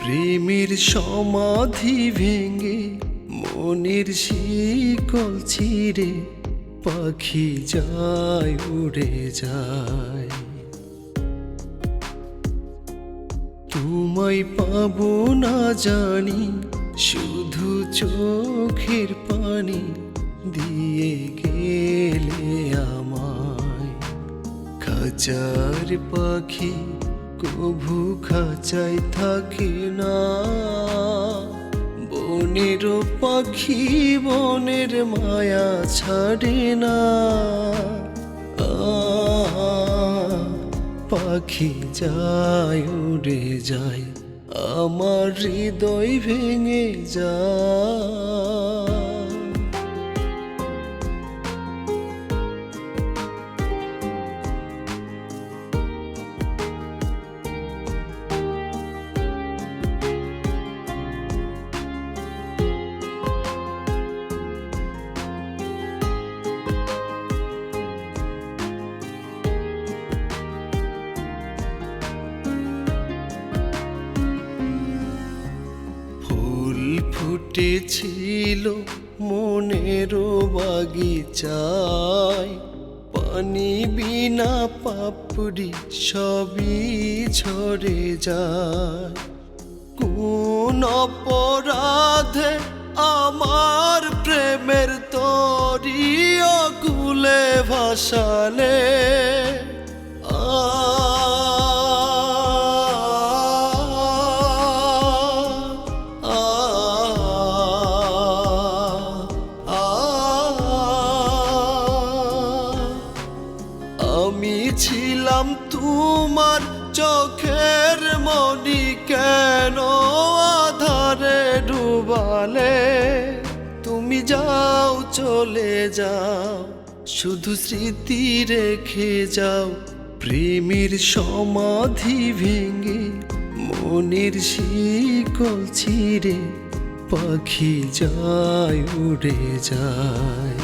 প্রেমের সমাধি ভেঙে মনের শিকল ছিঁড়ে পাখি যায় উড়ে যায়। তোমায় পাবো না জানি, শুধু চোখের পানি দিয়ে গেলে আমায়। খাঁচার পাখি কভু খাঁচায় থাকে না, বনের পাখি বনের মায়া ছাড়ে না। পাখি যায় উড়ে যায়, আমার হৃদয় ভেঙে যায়। ফুটেছিল মনেরও বাগিচায়, পানি বিনা পাপড়ি সবই ঝরে যায়। কোন অপরাধে আমার প্রেমের তরি অকুলে ভাসালে, আমি ছিলাম তোমার চোখের মনি, কেন আধারে ডুবালে? তুমি যাও চলে যাও, শুধু স্মৃতি রেখে যাও। প্রেমের সমাধি ভেঙে মনের শিকল ছিঁড়ে পাখি যায় উড়ে যায়।